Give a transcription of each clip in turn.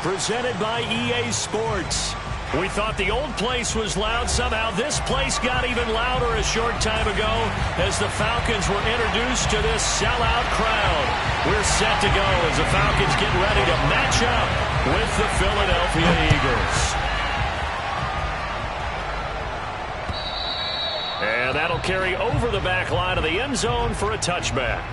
presented by EA Sports. We thought the old place was loud. Somehow this place got even louder a short time ago as the Falcons were introduced to this sellout crowd. We're set to go as the Falcons get ready to match up with the Philadelphia Eagles. And that'll carry over the back line of the end zone for a touchback.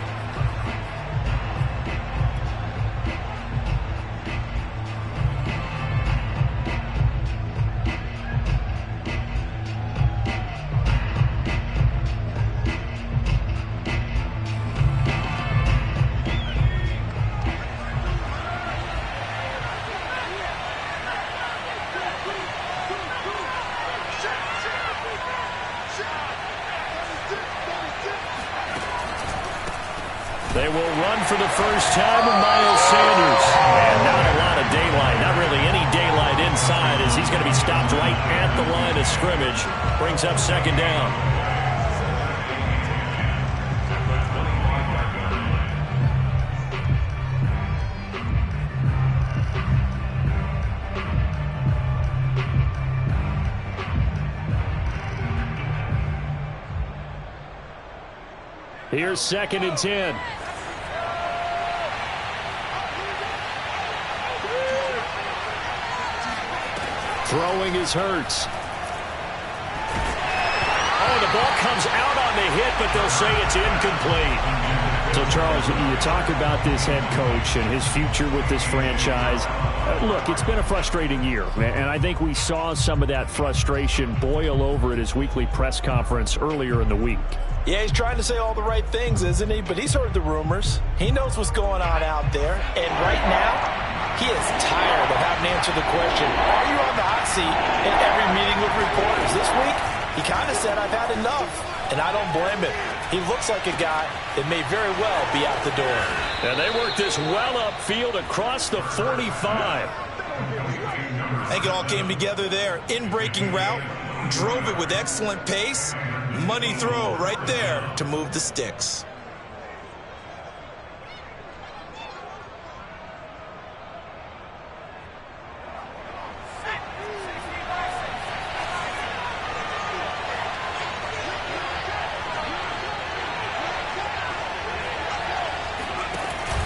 They will run for the first time with Miles Sanders. And not a lot of daylight, not really any daylight inside as he's going to be stopped right at the line of scrimmage. Brings up second down. Here's 2nd and 10. Throwing is Hurts. Oh, the ball comes out on the hit, but they'll say it's incomplete. So, Charles, you talk about this head coach and his future with this franchise. Look, it's been a frustrating year, and I think we saw some of that frustration boil over at his weekly press conference earlier in the week. Yeah, he's trying to say all the right things, isn't he? But he's heard the rumors. He knows what's going on out there. And right now, he is tired of having to answer the question, are you on the hot seat in every meeting with reporters? This week, he kind of said, I've had enough. And I don't blame him. He looks like a guy that may very well be out the door. And they work this well upfield across the 45. I think it all came together there. In-breaking route, drove it with excellent pace. Money throw right there to move the sticks.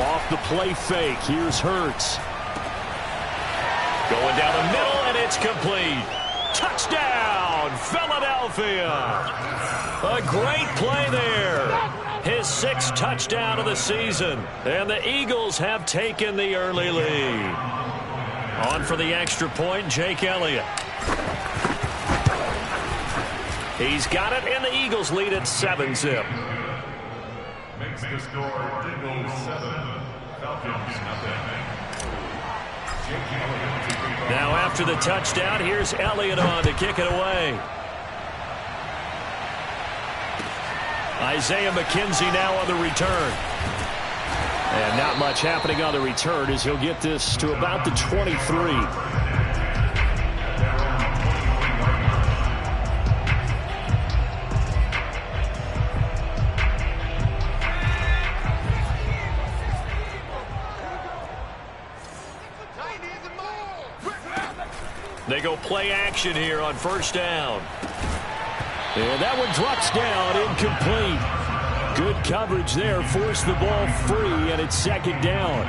Off the play fake, here's Hurts. Going down the middle, and it's complete. Touchdown, Philadelphia. A great play there. His 6th touchdown of the season. And the Eagles have taken the early lead. On for the extra point, Jake Elliott. He's got it, and the Eagles lead at 7-zip. Makes the score Eagles 7, Falcons nothing. Now after the touchdown, here's Elliott on to kick it away. Isaiah McKenzie now on the return. And not much happening on the return as he'll get this to about the 23. They go play action here on first down. And that one drops down, incomplete. Good coverage there, forced the ball free, and it's 2nd down.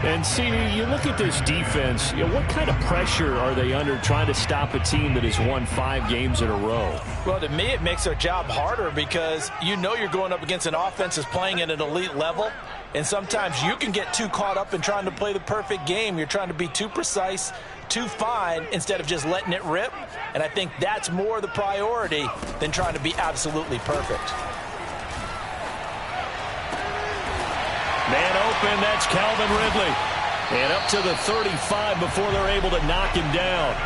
And, CD, you look at this defense, what kind of pressure are they under trying to stop a team that has won 5 games in a row? Well, to me, it makes their job harder because you know you're going up against an offense that's playing at an elite level. And sometimes you can get too caught up in trying to play the perfect game. You're trying to be too precise, too fine, instead of just letting it rip. And I think that's more the priority than trying to be absolutely perfect. Man open, that's Calvin Ridley. And up to the 35 before they're able to knock him down.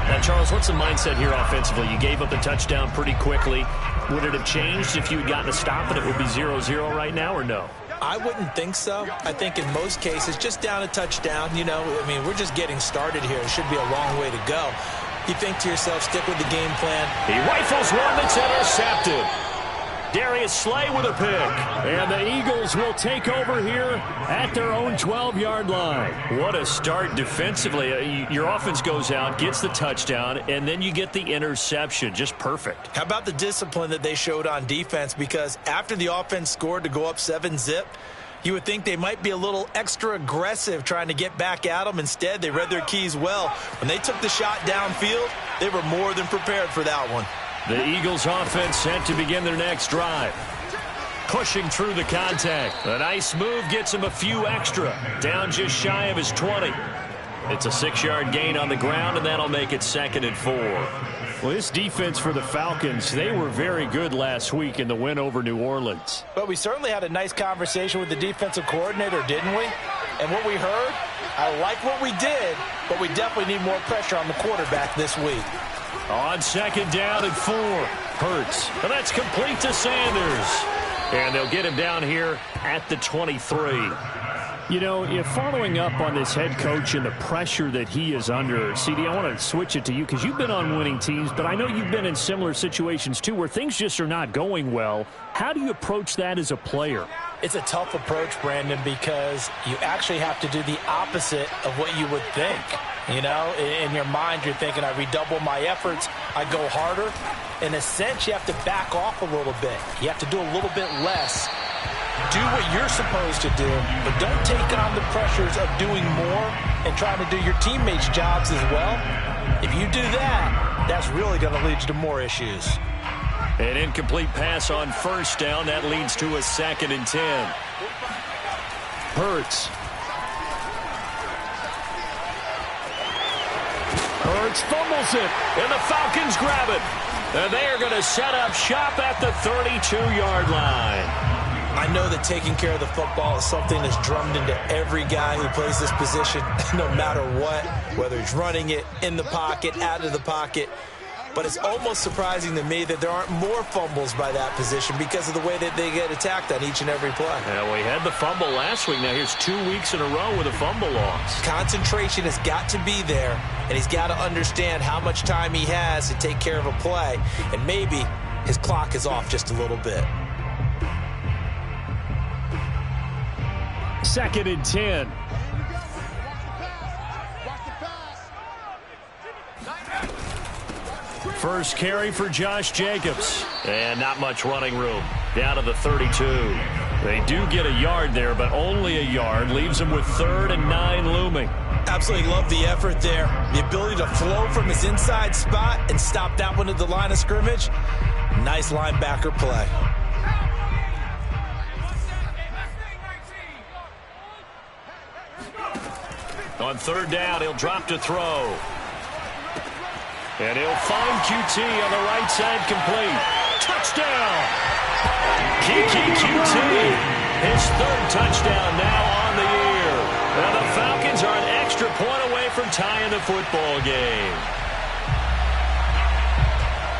Now, Charles, what's the mindset here offensively? You gave up the touchdown pretty quickly. Would it have changed if you had gotten a stop and it would be 0-0 right now, or no? I wouldn't think so. I think in most cases, just down a touchdown, you know, I mean, we're just getting started here. It should be a long way to go. You think to yourself, stick with the game plan. He rifles one that's intercepted. Darius Slay with a pick. And the Eagles will take over here at their own 12-yard line. What a start defensively. Your offense goes out, gets the touchdown, and then you get the interception. Just perfect. How about the discipline that they showed on defense? Because after the offense scored to go up 7-zip, you would think they might be a little extra aggressive trying to get back at them. Instead, they read their keys well. When they took the shot downfield, they were more than prepared for that one. The Eagles offense set to begin their next drive. Pushing through the contact. A nice move gets him a few extra. Down just shy of his 20. It's a 6-yard gain on the ground, and that'll make it 2nd and 4. Well, this defense for the Falcons, they were very good last week in the win over New Orleans. But we certainly had a nice conversation with the defensive coordinator, didn't we? And what we heard, I like what we did, but we definitely need more pressure on the quarterback this week. On 2nd down and 4. Hurts. And that's complete to Sanders. And they'll get him down here at the 23. You know, if following up on this head coach and the pressure that he is under, CD, I want to switch it to you because you've been on winning teams, but I know you've been in similar situations too where things just are not going well. How do you approach that as a player? It's a tough approach, Brandon, because you actually have to do the opposite of what you would think. You know, in your mind, you're thinking, I redouble my efforts, I go harder. In a sense, you have to back off a little bit. You have to do a little bit less. Do what you're supposed to do, but don't take on the pressures of doing more and trying to do your teammates' jobs as well. If you do that, that's really going to lead you to more issues. An incomplete pass on 1st down. That leads to a 2nd and 10. Hurts. Hurts fumbles it. And the Falcons grab it. And they are going to set up shop at the 32-yard line. I know that taking care of the football is something that's drummed into every guy who plays this position, no matter what, whether he's running it, in the pocket, out of the pocket. But it's almost surprising to me that there aren't more fumbles by that position because of the way that they get attacked on each and every play. Yeah, we had the fumble last week. Now here's 2 weeks in a row with a fumble loss. Concentration has got to be there, and he's got to understand how much time he has to take care of a play, and maybe his clock is off just a little bit. 2nd and 10. First carry for Josh Jacobs. And not much running room. Down to the 32. They do get a yard there, but only a yard. Leaves them with 3rd and 9 looming. Absolutely love the effort there. The ability to flow from his inside spot and stop that one at the line of scrimmage. Nice linebacker play. On 3rd down, he'll drop to throw. And he'll find QT on the right side, complete. Touchdown! QT, his 3rd touchdown now on the year. And the Falcons are an extra point away from tying the football game.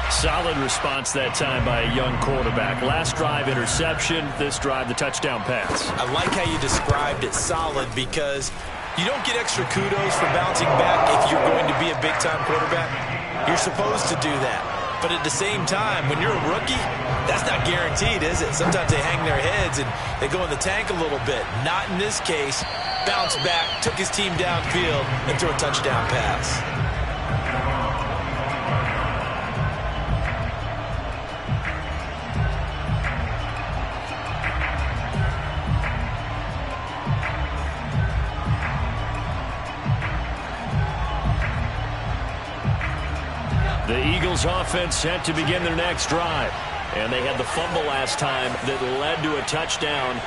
Solid response that time by a young quarterback. Last drive, interception. This drive, the touchdown pass. I like how you described it, solid, because you don't get extra kudos for bouncing back if you're going to be a big-time quarterback. You're supposed to do that. But at the same time, when you're a rookie, that's not guaranteed, is it? Sometimes they hang their heads and they go in the tank a little bit. Not in this case. Bounced back, took his team downfield, and threw a touchdown pass. The Eagles offense set to begin their next drive. And they had the fumble last time that led to a touchdown.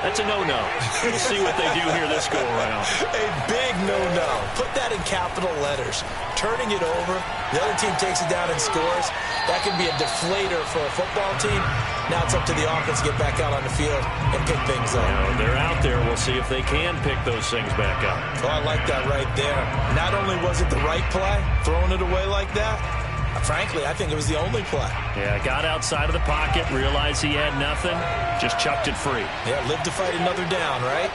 That's a no-no. We'll see what they do here this go-around. A big no-no. Put that in capital letters. Turning it over, the other team takes it down and scores. That can be a deflator for a football team. Now it's up to the offense to get back out on the field and pick things up. They're out there. We'll see if they can pick those things back up. Oh, I like that right there. Not only was it the right play, throwing it away like that, frankly, I think it was the only play. Yeah, got outside of the pocket, realized he had nothing, just chucked it free. Yeah, live to fight another down, right?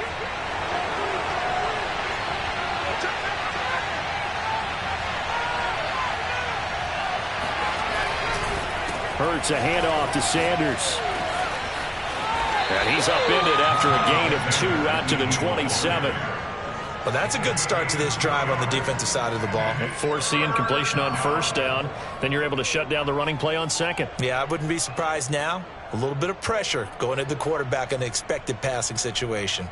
Hurts, a handoff to Sanders. And he's upended after a gain of 2 out to the 27. Well, that's a good start to this drive on the defensive side of the ball. Forcing completion on first down. Then you're able to shut down the running play on second. Yeah, I wouldn't be surprised now. A little bit of pressure going at the quarterback in an expected passing situation.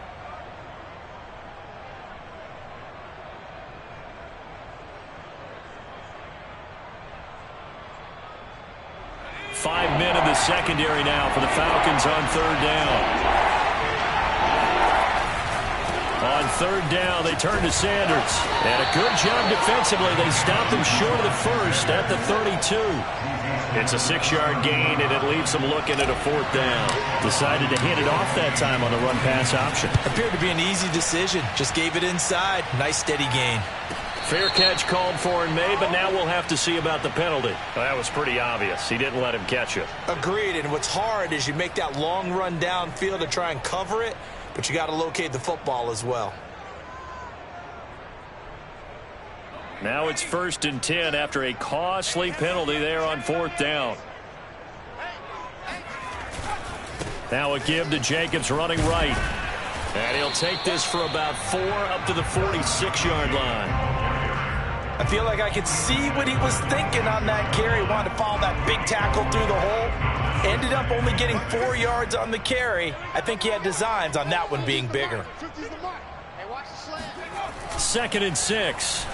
Five men in the secondary now for the Falcons on third down. On third down, they turn to Sanders. And a good job defensively. They stopped him short of the first at the 32. It's a 6-yard gain, and it leaves them looking at a fourth down. Decided to hand it off that time on the run-pass option. Appeared to be an easy decision. Just gave it inside. Nice, steady gain. Fair catch called for and made, but now we'll have to see about the penalty. Well, that was pretty obvious. He didn't let him catch it. Agreed, and what's hard is you make that long run downfield to try and cover it, but you got to locate the football as well. Now it's 1st and 10 after a costly penalty there on fourth down. Now a give to Jacobs running right. And he'll take this for about 4 up to the 46-yard line. I feel like I could see what he was thinking on that carry. Wanted to follow that big tackle through the hole. Ended up only getting 4 yards on the carry. I think he had designs on that one being bigger. 2nd and 6.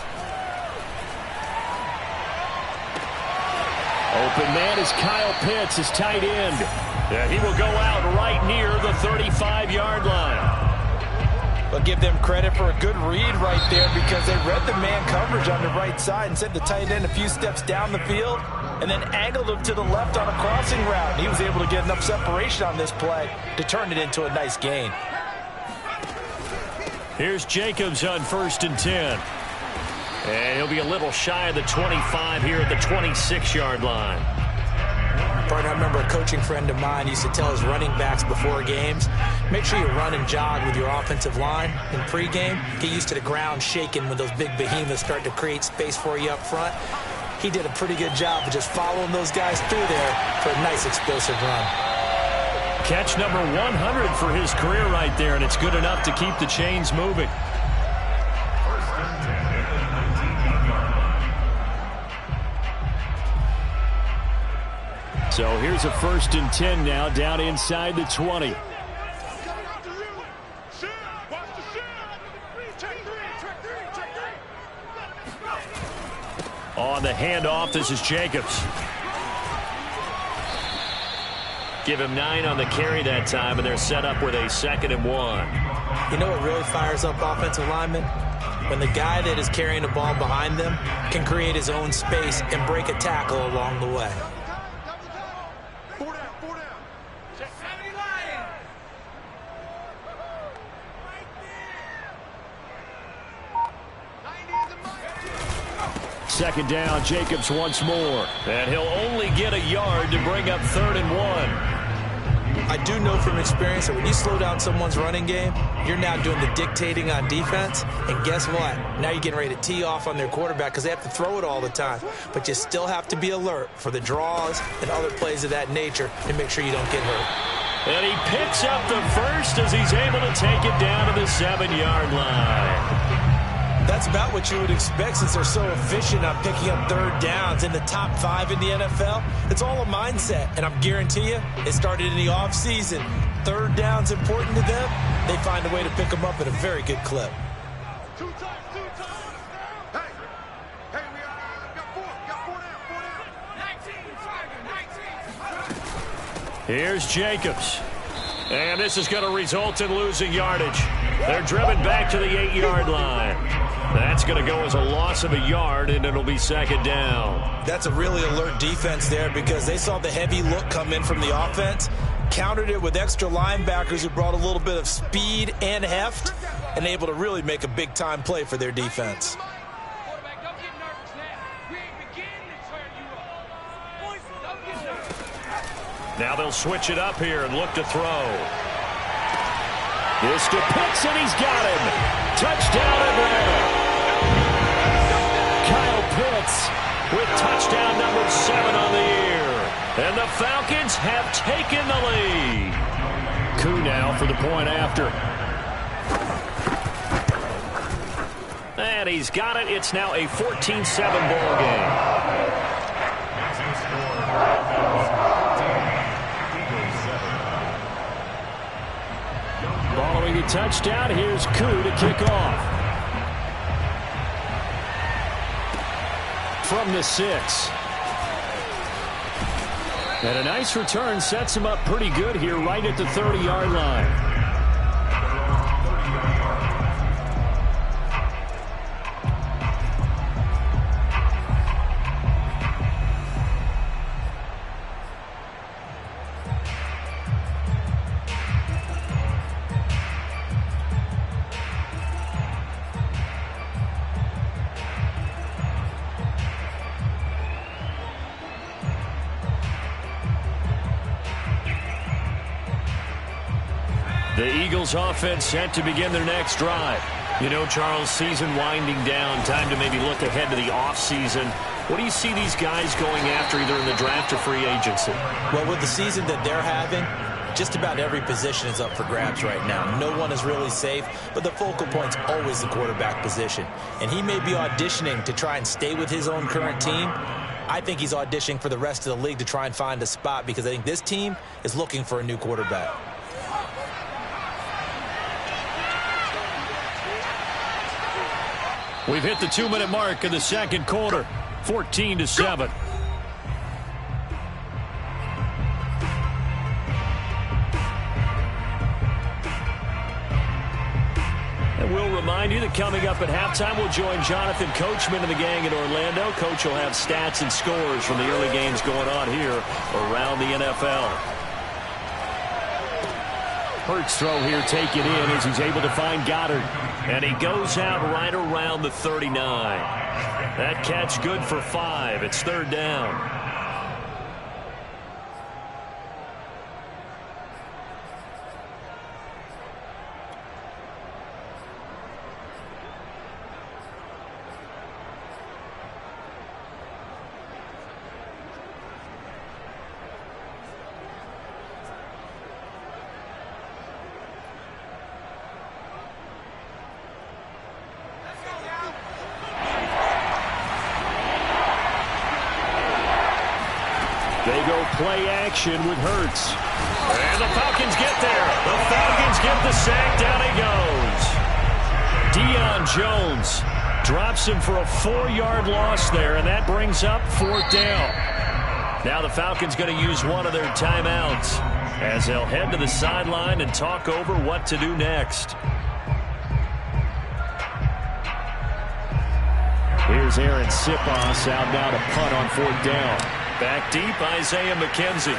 Open man is Kyle Pitts, his tight end. Yeah, he will go out right near the 35-yard line. But give them credit for a good read right there because they read the man coverage on the right side and sent the tight end a few steps down the field and then angled him to the left on a crossing route. He was able to get enough separation on this play to turn it into a nice gain. Here's Jacobs on 1st and 10. And he'll be a little shy of the 25 here at the 26-yard line. Partner, I remember a coaching friend of mine used to tell his running backs before games, make sure you run and jog with your offensive line in pregame. Get used to the ground shaking when those big behemoths start to create space for you up front. He did a pretty good job of just following those guys through there for a nice explosive run. Catch number 100 for his career right there, and it's good enough to keep the chains moving. So here's a 1st and 10 now down inside the 20. On the handoff, this is Jacobs. Give him 9 on the carry that time, and they're set up with a 2nd and 1. You know what really fires up offensive linemen? When the guy that is carrying the ball behind them can create his own space and break a tackle along the way. Second down, Jacobs once more. And he'll only get a yard to bring up 3rd and 1. I do know from experience that when you slow down someone's running game, you're now doing the dictating on defense. And guess what? Now you're getting ready to tee off on their quarterback because they have to throw it all the time. But you still have to be alert for the draws and other plays of that nature to make sure you don't get hurt. And he picks up the first as he's able to take it down to the 7-yard line. That's about what you would expect since they're so efficient on picking up 3rd downs in the top 5 in the NFL. It's all a mindset, and I'm guarantee you it started in the offseason. 3rd down's important to them. They find a way to pick them up at a very good clip. Here's Jacobs. And this is going to result in losing yardage. They're driven back to the 8-yard line. That's going to go as a loss of a yard, and it'll be 2nd down. That's a really alert defense there because they saw the heavy look come in from the offense, countered it with extra linebackers who brought a little bit of speed and heft, and able to really make a big-time play for their defense. Now they'll switch it up here and look to throw. This to Pitts, and he's got him. Touchdown, Atlanta. Kyle Pitts with touchdown number 7 on the year. And the Falcons have taken the lead. Coup now for the point after. And he's got it. It's now a 14-7 ball game. Following the touchdown, here's Coup to kick off. From the 6. And a nice return sets him up pretty good here right at the 30-yard line. The Eagles offense set to begin their next drive. You know, Charles, season winding down, time to maybe look ahead to the offseason. What do you see these guys going after either in the draft or free agency? Well, with the season that they're having, just about every position is up for grabs right now. No one is really safe, but the focal point's always the quarterback position. And he may be auditioning to try and stay with his own current team. I think he's auditioning for the rest of the league to try and find a spot because I think this team is looking for a new quarterback. We've hit the 2-minute mark in the second quarter, 14-7. And we'll remind you that coming up at halftime, we'll join Jonathan Coachman and the gang in Orlando. Coach will have stats and scores from the early games going on here around the NFL. Hurts throw here taken in as he's able to find Goddard. And he goes out right around the 39. That catch good for 5. It's third down. They go play action with Hurts. And the Falcons get there. The Falcons get the sack. Down he goes. Deion Jones drops him for a 4-yard loss there, and that brings up fourth down. Now the Falcons going to use one of their timeouts as they'll head to the sideline and talk over what to do next. Here's Aaron Sipos out now to punt on fourth down. Back deep, Isaiah McKenzie.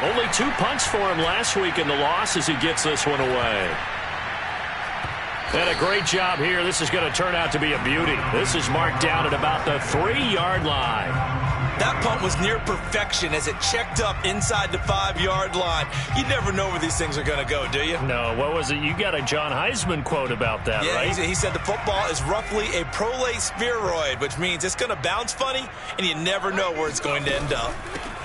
Only 2 punts for him last week in the loss as he gets this one away. And a great job here. This is going to turn out to be a beauty. This is marked down at about the 3-yard line. That punt was near perfection as it checked up inside the 5-yard line. You never know where these things are going to go, do you? No, what was it? You got a John Heisman quote about that, yeah, right? He said the football is roughly a prolate spheroid, which means it's going to bounce funny, and you never know where it's going to end up.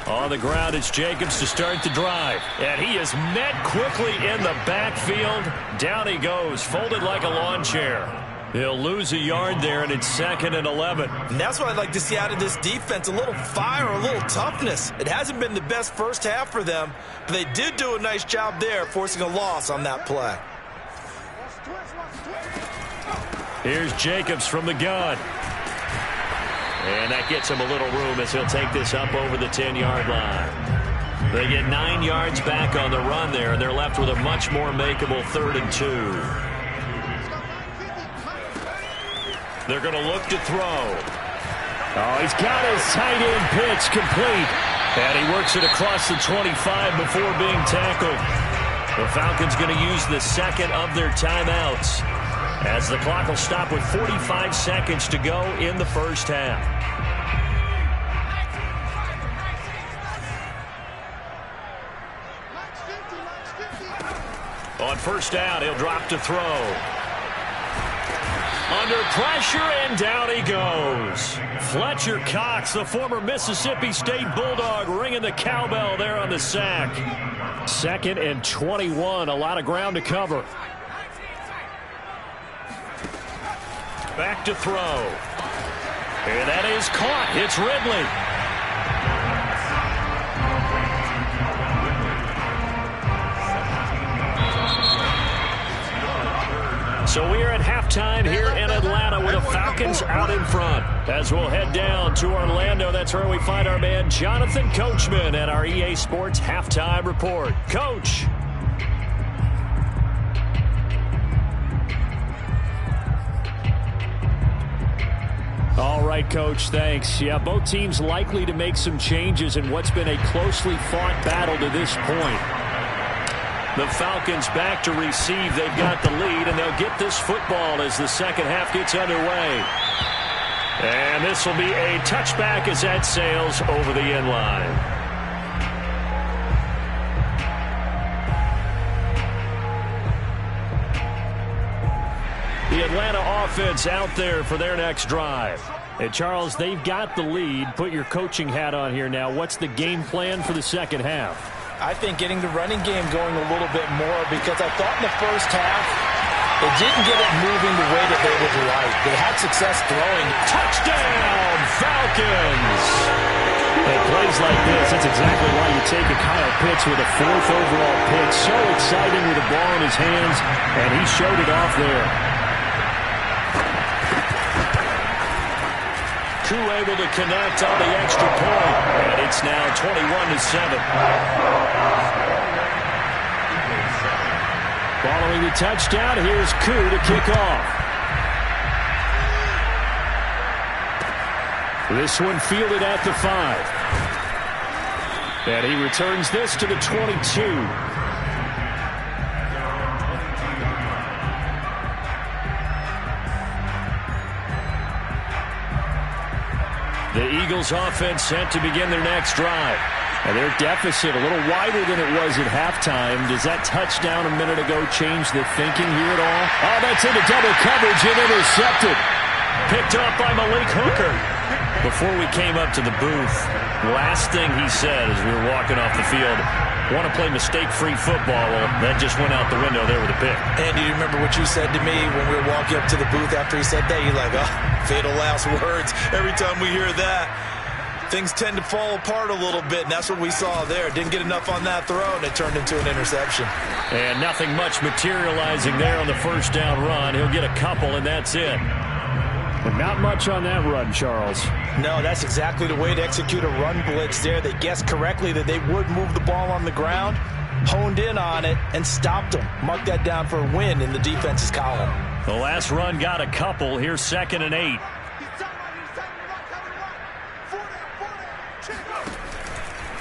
On the ground, it's Jacobs to start the drive. And he is met quickly in the backfield. Down he goes, folded like a lawn chair. He'll lose a yard there, and it's 2nd and 11. And that's what I'd like to see out of this defense, a little fire, a little toughness. It hasn't been the best first half for them, but they did do a nice job there, forcing a loss on that play. Here's Jacobs from the gun. And that gets him a little room as he'll take this up over the 10-yard line. They get 9 yards back on the run there, and they're left with a much more makeable 3rd and 2. They're going to look to throw. Oh, he's got his tight end pitch complete. And he works it across the 25 before being tackled. The Falcons going to use the 2nd of their timeouts as the clock will stop with 45 seconds to go in the first half. On first down, he'll drop to throw. Under pressure, and down he goes. Fletcher Cox, the former Mississippi State Bulldog, ringing the cowbell there on the sack. 2nd and 21, a lot of ground to cover. Back to throw. And that is caught. It's Ridley. So we are at halftime here in Atlanta with the Falcons out in front. As we'll head down to Orlando, that's where we find our man Jonathan Coachman at our EA Sports Halftime Report. Coach. All right, Coach, thanks. Yeah, both teams likely to make some changes in what's been a closely fought battle to this point. The Falcons back to receive. They've got the lead, and they'll get this football as the second half gets underway. And this will be a touchback as that sails over the end line. The Atlanta offense out there for their next drive. And Charles, they've got the lead. Put your coaching hat on here now. What's the game plan for the second half? I think getting the running game going a little bit more, because I thought in the first half they didn't get it moving the way that they would like. They had success throwing. Touchdown, Falcons! At plays like this, that's exactly why you take a Kyle Pitts with a 4th overall pick. So exciting with the ball in his hands, and he showed it off there. Koo able to connect on the extra point, and it's now 21-7. Following the touchdown, here's Koo to kick off. This one fielded at the 5. And he returns this to the 22. The Eagles offense set to begin their next drive. And their deficit a little wider than it was at halftime. Does that touchdown a minute ago change the thinking here at all? Oh, that's into double coverage and intercepted. Picked up by Malik Hooker. Before we came up to the booth, last thing he said as we were walking off the field, want to play mistake-free football. Well, that just went out the window there with a pick. Andy, you remember what you said to me when we were walking up to the booth after he said that? You're like, oh, fatal last words. Every time we hear that, things tend to fall apart a little bit, and that's what we saw there. Didn't get enough on that throw, and it turned into an interception. And nothing much materializing there on the first down run. He'll get a couple, and that's it. And not much on that run, Charles. No, that's exactly the way to execute a run blitz there. They guessed correctly that they would move the ball on the ground, honed in on it, and stopped them. Mark that down for a win in the defense's column. The last run got a couple. Here's 2nd and 8.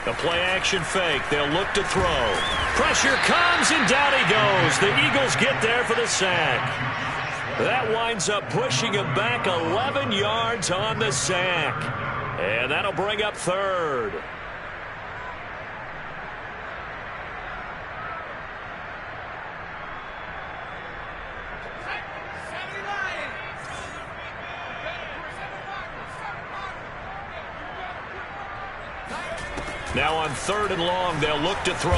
The play-action fake. They'll look to throw. Pressure comes, and down he goes. The Eagles get there for the sack. That winds up pushing him back 11 yards on the sack. And that'll bring up 3rd. Now on 3rd and long, they'll look to throw.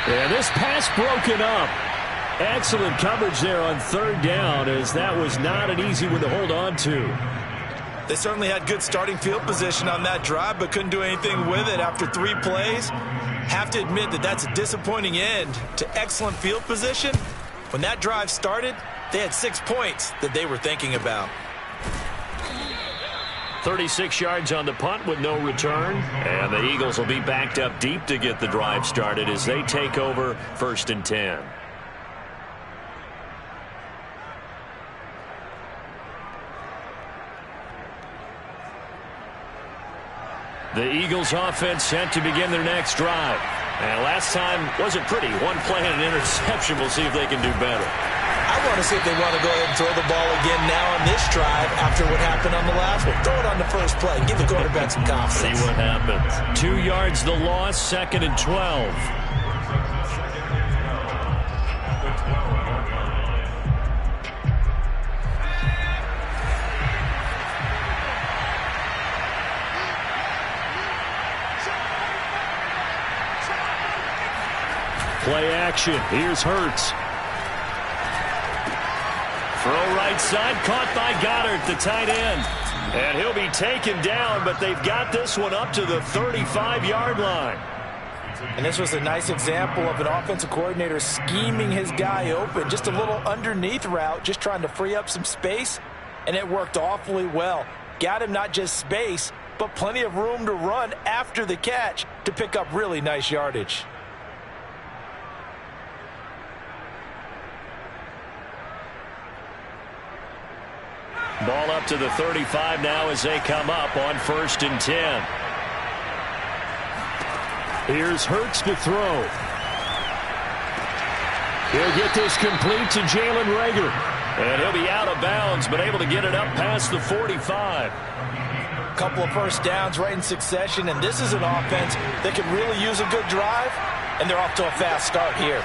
Yeah, this pass broken up. Excellent coverage there on 3rd down, as that was not an easy one to hold on to. They certainly had good starting field position on that drive, but couldn't do anything with it after 3 plays. Have to admit that that's a disappointing end to excellent field position. When that drive started, they had 6 points that they were thinking about. 36 yards on the punt with no return. And the Eagles will be backed up deep to get the drive started as they take over 1st and 10. The Eagles offense set to begin their next drive. And last time wasn't pretty. 1 play and an interception. We'll see if they can do better. I want to see if they want to go ahead and throw the ball again now on this drive after what happened on the last one. Throw it on the first play. Give the quarterback some confidence. See what happens. 2 yards the loss, 2nd and 12. motion. Here's Hurts. Throw right side, caught by Goddard, the tight end. And he'll be taken down, but they've got this one up to the 35-yard line. And this was a nice example of an offensive coordinator scheming his guy open. Just a little underneath route, just trying to free up some space, and it worked awfully well. Got him not just space, but plenty of room to run after the catch to pick up really nice yardage. Ball up to the 35 now as they come up on 1st and 10. Here's Hurts to throw. He'll get this complete to Jalen Reagor. And he'll be out of bounds, but able to get it up past the 45. Couple of first downs right in succession, and this is an offense that could really use a good drive, and they're off to a fast start here.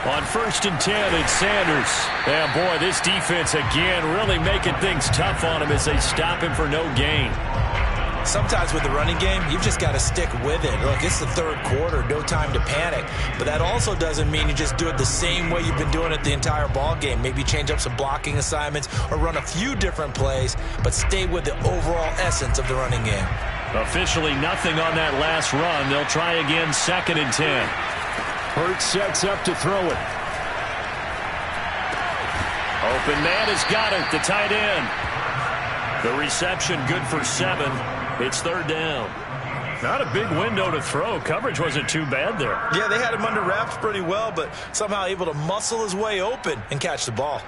On 1st and 10, it's Sanders. And boy, this defense again really making things tough on him as they stop him for no gain. Sometimes with the running game, you've just got to stick with it. Look, it's the 3rd quarter, no time to panic. But that also doesn't mean you just do it the same way you've been doing it the entire ball game. Maybe change up some blocking assignments or run a few different plays, but stay with the overall essence of the running game. Officially nothing on that last run. They'll try again 2nd and 10. Hurts sets up to throw it. Open man has got it, the tight end. The reception good for 7. It's 3rd down. Not a big window to throw. Coverage wasn't too bad there. Yeah, they had him under wraps pretty well, but somehow able to muscle his way open and catch the ball.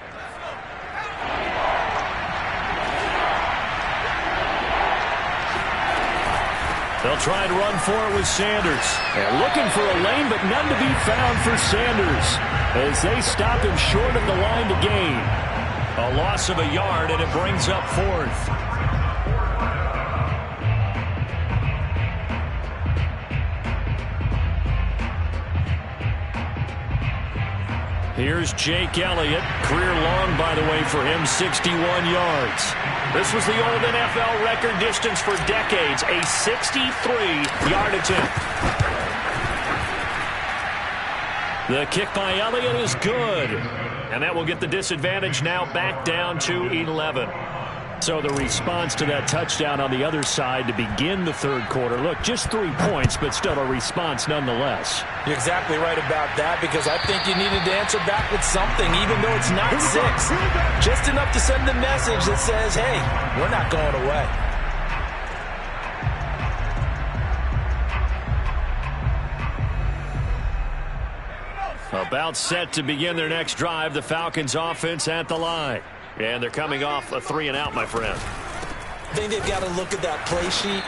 They'll try and run for it with Sanders. And looking for a lane, but none to be found for Sanders as they stop him short of the line to gain. A loss of a yard, and it brings up 4th. Here's Jake Elliott. Career long, by the way, for him, 61 yards. This was the old NFL record distance for decades, a 63-yard attempt. The kick by Elliott is good. And that will get the disadvantage now back down to 11. So the response to that touchdown on the other side to begin the 3rd quarter. Look, just 3 points, but still a response nonetheless. You're exactly right about that, because I think you needed to answer back with something, even though it's not 6. Just enough to send the message that says, hey, we're not going away. About set to begin their next drive, the Falcons offense at the line. And they're coming off a 3-and-out, my friend. I think they've got to look at that play sheet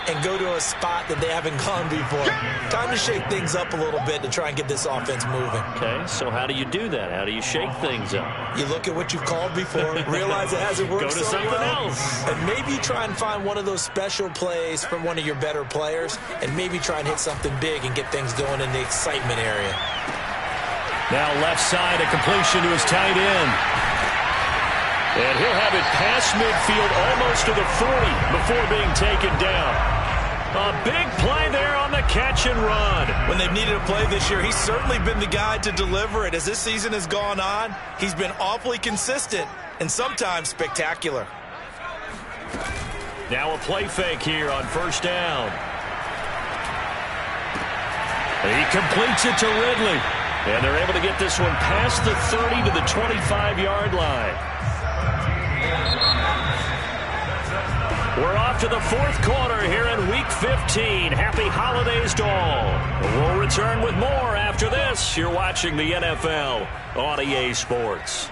and go to a spot that they haven't gone before. Time to shake things up a little bit to try and get this offense moving. Okay, so how do you do that? How do you shake things up? You look at what you've called before, realize it hasn't worked Go to so something well, else. and maybe try and find one of those special plays from one of your better players, and maybe try and hit something big and get things going in the excitement area. Now left side, a completion to his tight end. And he'll have it past midfield almost to the 40 before being taken down. A big play there on the catch and run. When they've needed a play this year, he's certainly been the guy to deliver it. As this season has gone on, he's been awfully consistent and sometimes spectacular. Now a play fake here on 1st down. He completes it to Ridley. And they're able to get this one past the 30 to the 25-yard line. We're off to the 4th quarter here in Week 15. Happy holidays to all. We'll return with more after this. You're watching the NFL on EA Sports.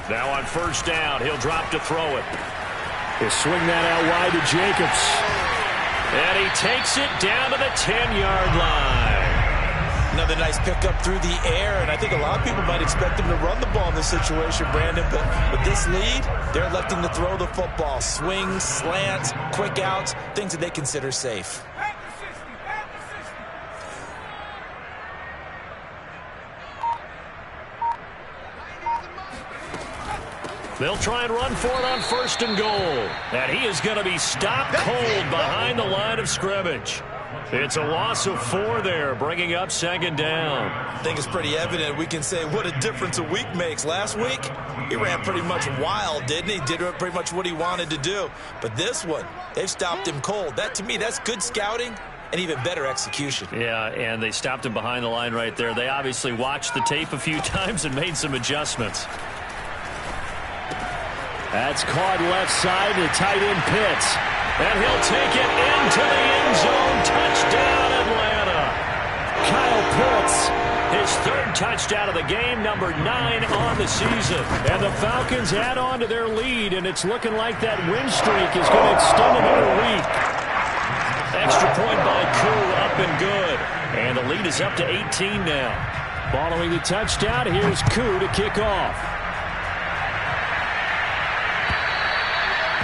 Now on 1st down, he'll drop to throw it. He'll swing that out wide to Jacobs. And he takes it down to the 10-yard line. Another nice pickup through the air, and I think a lot of people might expect him to run the ball in this situation, Brandon, but with this lead, they're electing to throw the football. Swings, slants, quick outs, things that they consider safe. They'll try and run for it on 1st and goal. And he is going to be stopped cold behind the line of scrimmage. It's a loss of 4 there, bringing up 2nd down. I think it's pretty evident. We can say what a difference a week makes. Last week, he ran pretty much wild, didn't he? Did pretty much what he wanted to do. But this one, they've stopped him cold. That, to me, that's good scouting and even better execution. Yeah, and they stopped him behind the line right there. They obviously watched the tape a few times and made some adjustments. That's caught left side to tight end Pitts. And he'll take it into the end zone. Touchdown, Atlanta. Kyle Pitts. His 3rd touchdown of the game, number 9 on the season. And the Falcons add on to their lead, and it's looking like that win streak is going to extend another week. Extra point by Koo, up and good. And the lead is up to 18 now. Following the touchdown, here's Koo to kick off.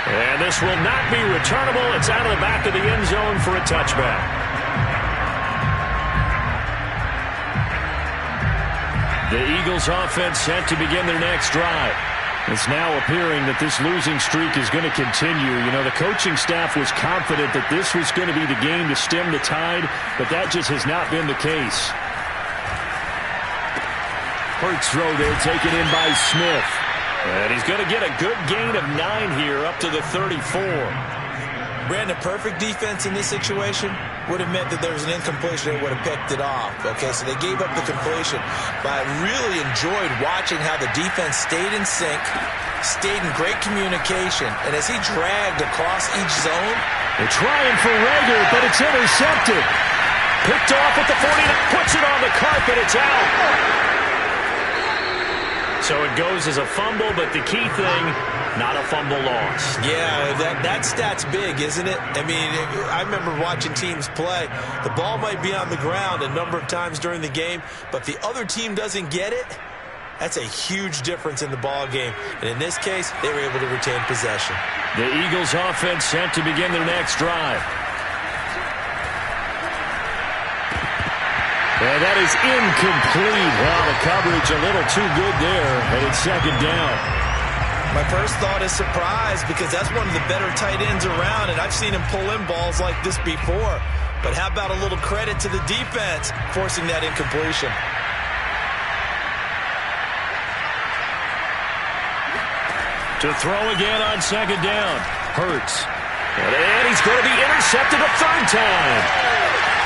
And this will not be returnable. It's out of the back of the end zone for a touchback. The Eagles offense set to begin their next drive. It's now appearing that this losing streak is going to continue. You know, the coaching staff was confident that this was going to be the game to stem the tide, but that just has not been the case. Hurts throw there, taken in by Smith. And he's going to get a good gain of 9 here, up to the 34. Brandon, perfect defense in this situation would have meant that there was an incompletion. They would have picked it off. Okay, so they gave up the completion. But I really enjoyed watching how the defense stayed in sync, stayed in great communication. And as he dragged across each zone. They're trying for Rager, but it's intercepted. Picked off at the 40, puts it on the carpet, it's out. So it goes as a fumble, but the key thing, not a fumble loss. Yeah, that stat's big, isn't it? I mean, I remember watching teams play. The ball might be on the ground a number of times during the game, but if the other team doesn't get it, that's a huge difference in the ball game. And in this case, they were able to retain possession. The Eagles offense set to begin their next drive. And that is incomplete. Well, the coverage a little too good there, and it's 2nd down. My first thought is surprise, because that's one of the better tight ends around, and I've seen him pull in balls like this before. But how about a little credit to the defense forcing that incompletion? To throw again on 2nd down. Hurts. And he's going to be intercepted a 3rd time.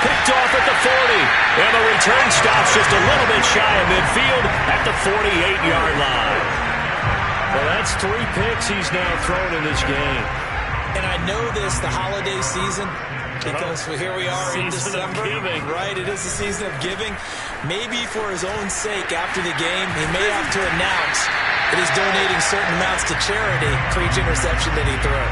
Picked off at the 40. And the return stops just a little bit shy of midfield at the 48-yard line. Well, that's 3 picks he's now thrown in this game. And I know this, the holiday season, because here we are in December. Right, it is the season of giving. Maybe for his own sake after the game, he may have to announce that he's donating certain amounts to charity for each interception that he threw.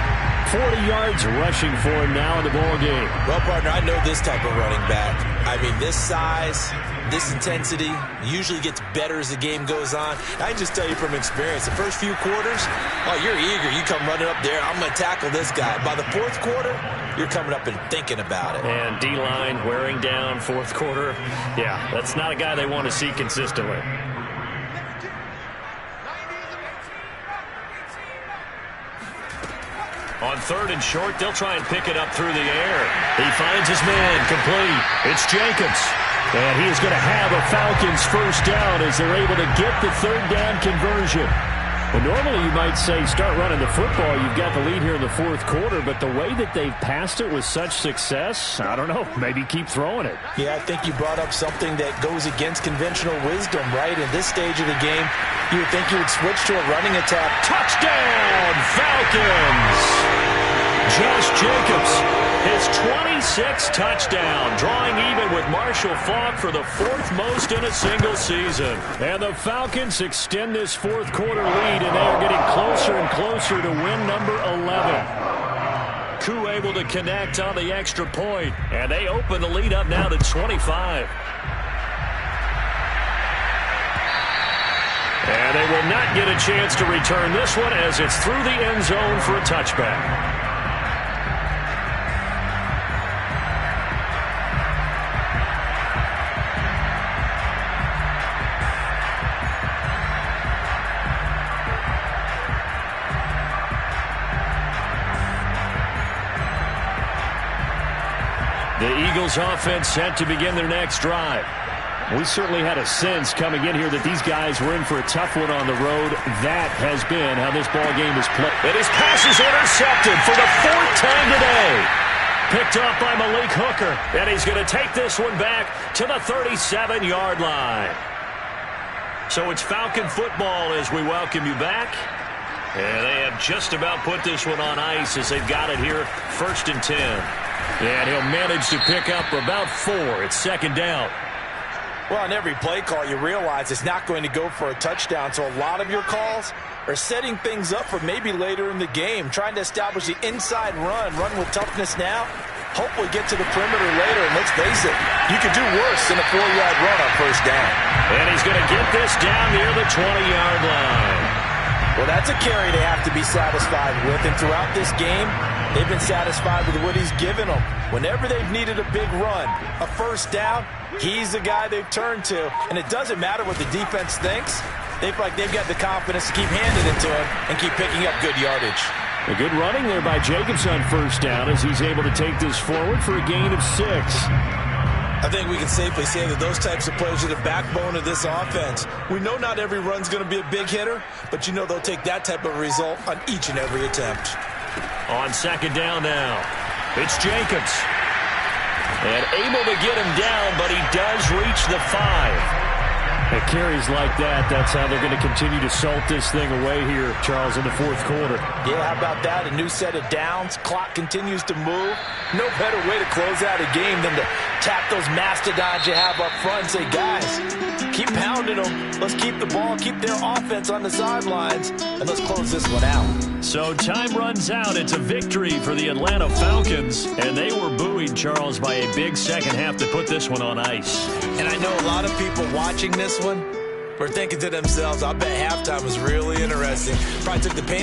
40 yards rushing for him now in the ball game. Well, partner, I know this type of running back. I mean, this size, this intensity usually gets better as the game goes on. I can just tell you from experience, the first few quarters, oh, you're eager. You come running up there, I'm going to tackle this guy. By the 4th quarter, you're coming up and thinking about it. And D-line wearing down 4th quarter. Yeah, that's not a guy they want to see consistently. On 3rd and short, they'll try and pick it up through the air. He finds his man, complete. It's Jacobs. And he is going to have a Falcons 1st down as they're able to get the 3rd down conversion. Well, normally you might say start running the football. You've got the lead here in the 4th quarter, but the way that they've passed it with such success, I don't know, maybe keep throwing it. Yeah, I think you brought up something that goes against conventional wisdom, right? In this stage of the game, you would think you would switch to a running attack. Touchdown, Falcons! Josh Jacobs, his 26th touchdown, drawing even with Marshall Faulk for the 4th most in a single season. And the Falcons extend this 4th quarter lead, and they are getting closer and closer to win number 11. Koo able to connect on the extra point, and they open the lead up now to 25. And they will not get a chance to return this one as it's through the end zone for a touchback. Bills offense set to begin their next drive. We certainly had a sense coming in here that these guys were in for a tough one on the road. That has been how this ball game is played. And his pass is intercepted for the 4th time today. Picked up by Malik Hooker. And he's going to take this one back to the 37-yard line. So it's Falcon football as we welcome you back. And they have just about put this one on ice as they've got it here, 1st and 10. And he'll manage to pick up about 4. It's 2nd down. Well, on every play call, you realize it's not going to go for a touchdown. So a lot of your calls are setting things up for maybe later in the game, trying to establish the inside run with toughness now, hopefully get to the perimeter later. And let's face it, you could do worse than a 4-yard run on 1st down. And he's going to get this down near the 20-yard line. Well, that's a carry they have to be satisfied with. And throughout this game, they've been satisfied with what he's given them. Whenever they've needed a big run, a 1st down, he's the guy they've turned to. And it doesn't matter what the defense thinks. They feel like they've got the confidence to keep handing it to him and keep picking up good yardage. A good running there by Jacobs on 1st down as he's able to take this forward for a gain of 6. I think we can safely say that those types of plays are the backbone of this offense. We know not every run's going to be a big hitter, but you know they'll take that type of result on each and every attempt. On 2nd down now, it's Jacobs. And able to get him down, but he does reach the 5. At carries like that, that's how they're going to continue to salt this thing away here, Charles, in the 4th quarter. Yeah, how about that? A new set of downs. Clock continues to move. No better way to close out a game than to tap those mastodons you have up front and say, guys, keep pounding them. Let's keep the ball, keep their offense on the sidelines, and let's close this one out. So time runs out. It's a victory for the Atlanta Falcons, and they were buoyed, Charles, by a big second half to put this one on ice. And I know a lot of people watching this one were thinking to themselves, I bet halftime was really interesting. Probably took the pain